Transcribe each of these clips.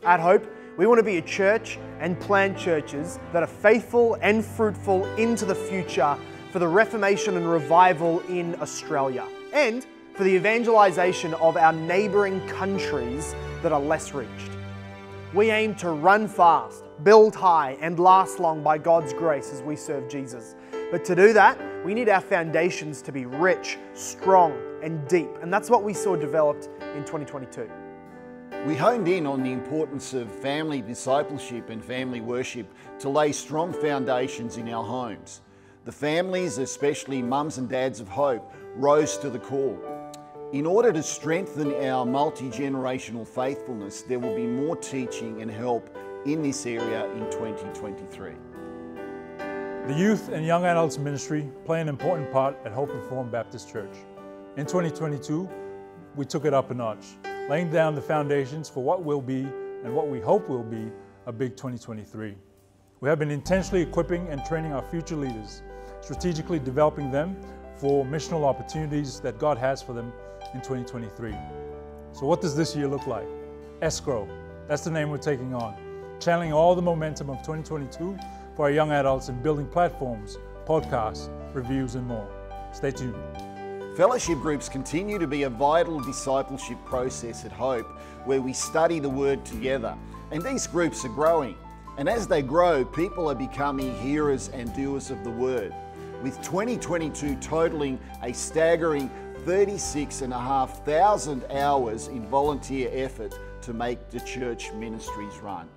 At Hope, we want to be a church and plant churches that are faithful and fruitful into the future for the reformation and revival in Australia and for the evangelization of our neighbouring countries that are less reached. We aim to run fast, build high, and last long by God's grace as we serve Jesus. But to do that, we need our foundations to be rich, strong, and deep. And that's what we saw developed in 2022. We honed in on the importance of family discipleship and family worship to lay strong foundations in our homes. The families, especially mums and dads of Hope, rose to the call. In order to strengthen our multi-generational faithfulness, there will be more teaching and help in this area in 2023. The youth and young adults ministry play an important part at Hope Reformed Baptist Church. In 2022, we took it up a notch, laying down the foundations for what will be and what we hope will be a big 2023. We have been intentionally equipping and training our future leaders, strategically developing them for missional opportunities that God has for them in 2023. So what does this year look like? Escrow, that's the name we're taking on, channeling all the momentum of 2022 for our young adults and building platforms, podcasts, reviews, and more. Stay tuned. Fellowship groups continue to be a vital discipleship process at Hope where we study the Word together. And these groups are growing. And as they grow, people are becoming hearers and doers of the Word. With 2022 totaling a staggering 36,500 hours in volunteer effort to make the church ministries run.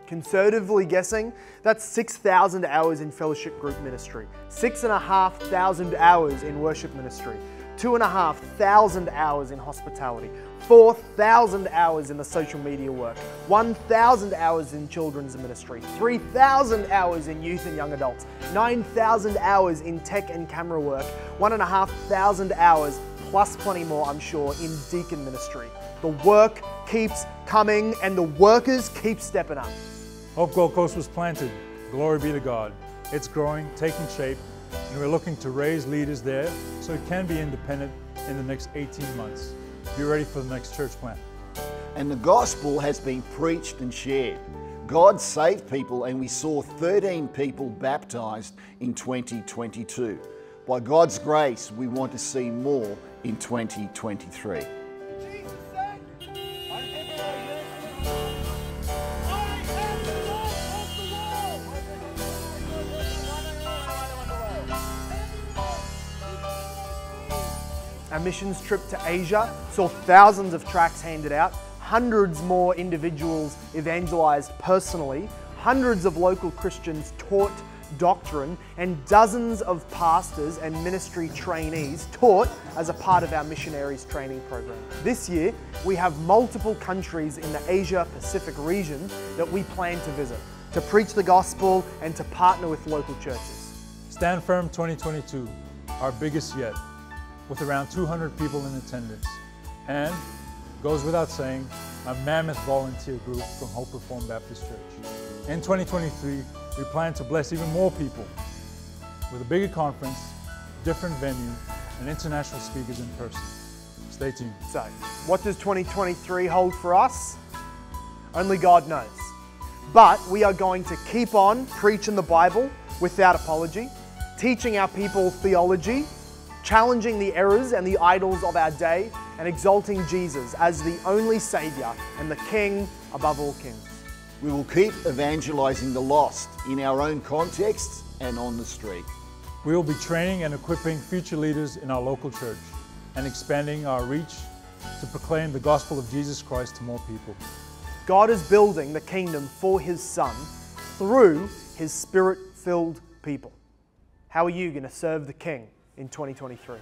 Conservatively guessing, that's 6,000 hours in fellowship group ministry, 6,500 hours in worship ministry, 2,500 hours in hospitality, 4,000 hours in the social media work, 1,000 hours in children's ministry, 3,000 hours in youth and young adults, 9,000 hours in tech and camera work, 1,500 hours, plus plenty more, I'm sure, in deacon ministry. The work keeps coming and the workers keep stepping up. Hope Gold Coast was planted. Glory be to God. It's growing, taking shape, and we're looking to raise leaders there so it can be independent in the next 18 months. Be ready for the next church plant. And the gospel has been preached and shared. God saved people and we saw 13 people baptized in 2022. By God's grace, we want to see more in 2023. Our missions trip to Asia saw thousands of tracts handed out, hundreds more individuals evangelized personally, hundreds of local Christians taught doctrine, and dozens of pastors and ministry trainees taught as a part of our missionaries training program. This year, we have multiple countries in the Asia-Pacific region that we plan to visit, to preach the gospel and to partner with local churches. Stand Firm 2022, our biggest yet, with around 200 people in attendance. And, goes without saying, a mammoth volunteer group from Hope Reformed Baptist Church. In 2023, we plan to bless even more people with a bigger conference, different venue, and international speakers in person. Stay tuned. So, what does 2023 hold for us? Only God knows. But we are going to keep on preaching the Bible without apology, teaching our people theology, challenging the errors and the idols of our day, and exalting Jesus as the only Saviour and the King above all kings. We will keep evangelizing the lost in our own contexts and on the street. We will be training and equipping future leaders in our local church and expanding our reach to proclaim the gospel of Jesus Christ to more people. God is building the kingdom for His Son through His Spirit-filled people. How are you going to serve the King in 2023?